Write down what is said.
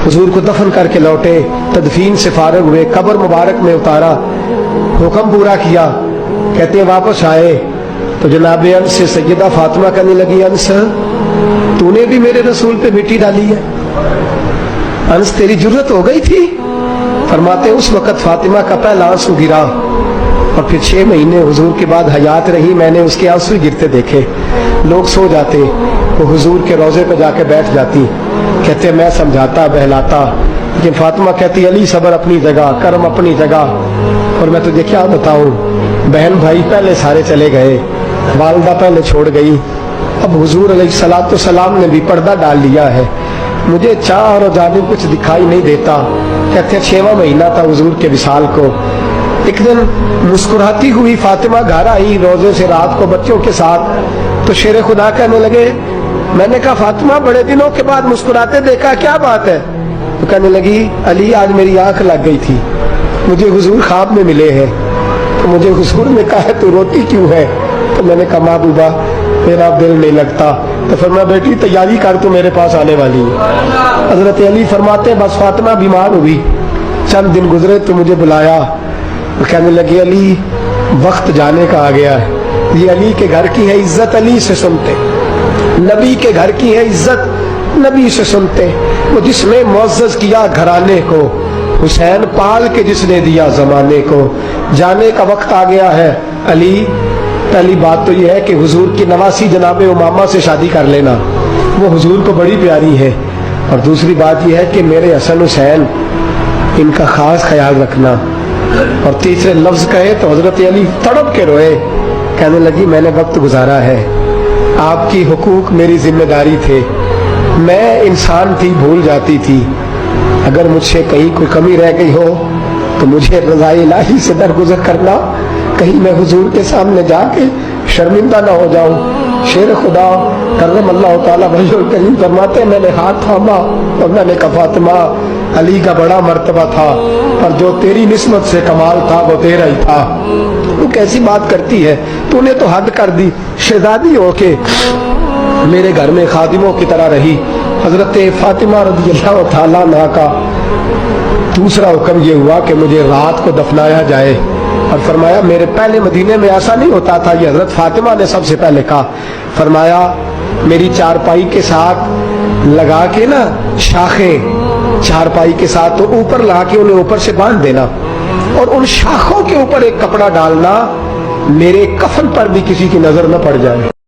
हुजूर को दफन करके लौटे, तदफीन से फारग हुए, कब्र मुबारक में उतारा, हुक्म पूरा किया। कहते हैं वापस आए तो जनाब अंस से सैयदा फातिमा कहने लगी, अंस तूने भी मेरे रसूल पे मिट्टी डाली है? अंस तेरी जुर्रत हो गई थी? फरमाते उस वक्त फातिमा का पहला आंसू गिरा और फिर 6 महीने हुजूर के बाद हयात रही, मैंने उसके आंसू गिरते देखे। लोग सो जाते, वो हुजूर के रोजे पे जाके बैठ जाती। कहते मैं समझाता बहलाता, लेकिन फातिमा कहती अली सबर अपनी जगह, कर्म अपनी जगह। और मैं तुझे क्या बताऊं, बहन भाई पहले सारे चले गए, वालदा पहले छोड़ गई, अब हुजूर अलैहिस्सलातु सलाम ने भी पर्दा डाल लिया है, मुझे चार और जानिब कुछ दिखाई नहीं देता। कहते 6वां महीना था हुजूर के विसाल को। एक दिन मुस्कुराती हुई फातिमा घर आई रोजे से रात को बच्चों के साथ, तो शेर खुदा कहने लगे, मैंने कहा फातिमा बड़े दिनों के बाद मुस्कुराते देखा, क्या बात है? तो कहने लगी अली आज मेरी आंख लग गई थी, मुझे हुजूर ख्वाब में मिले हैं, तो मुझे हुजूर ने कहा है तू रोती क्यों है? तो मैंने कहा महबूबा मेरा दिल नहीं लगता। तो फरमाया बेटी तैयारी कर, तू मेरे पास आने वाली है। हजरत अली फरमाते बस फातिमा बीमार हुई, चंद दिन गुजरे तो मुझे बुलाया, तो कहने लगी अली वक्त जाने का आ गया है, ये अली के घर की है इज्जत, अली से सुनते, नबी के घर की है इज्जत, नबी से सुनते। वो जिसने मुअज़्ज़ज़ किया घराने को, हुसैन पाल के जिसने दिया जमाने को, जाने का वक्त आ गया है अली। पहली बात तो यह है कि हुजूर की नवासी जनाब उमामा से शादी कर लेना, वो हुजूर को बड़ी प्यारी है। और दूसरी बात यह है कि मेरे हसन हुसैन इनका खास ख्याल रखना। और तीसरे लफ्ज कहे तो हजरत अली तड़प के रोए, कहने लगी मैंने वक्त गुजारा है, आपकी हुकूक मेरी जिम्मेदारी थे, मैं इंसान थी भूल जाती थी, अगर मुझसे कहीं कोई कमी रह गई हो तो मुझे रज़ाए इलाही से दरगुजर करना, कहीं मैं हुजूर के सामने जाके शर्मिंदा ना हो जाऊं। शेर खुदा करम अल्लाह ताला वजहुल करीम फरमाते मैंने हाथ थामा और मैंने कहा फातिमा अली का बड़ा मर्तबा था, पर जो तेरी निस्बत से कमाल था वो तेरा ही था। तू कैसी बात करती है, तूने तो हद कर दी, शहजादी होके मेरे घर में खादिमों की तरह रही। हजरत फातिमा रज़ियल्लाहु ताला अन्हा का दूसरा हुक्म ये हुआ कि मुझे रात को दफनाया जाए। और फरमाया मेरे पहले मदीने में ऐसा नहीं होता था, ये हजरत फातिमा ने सबसे पहले कहा। फरमाया मेरी चारपाई के साथ लगा के ना शाखें, चारपाई के साथ तो ऊपर लगा के उन्हें ऊपर से बांध देना और उन शाखों के ऊपर एक कपड़ा डालना, मेरे कफन पर भी किसी की नजर न पड़ जाए।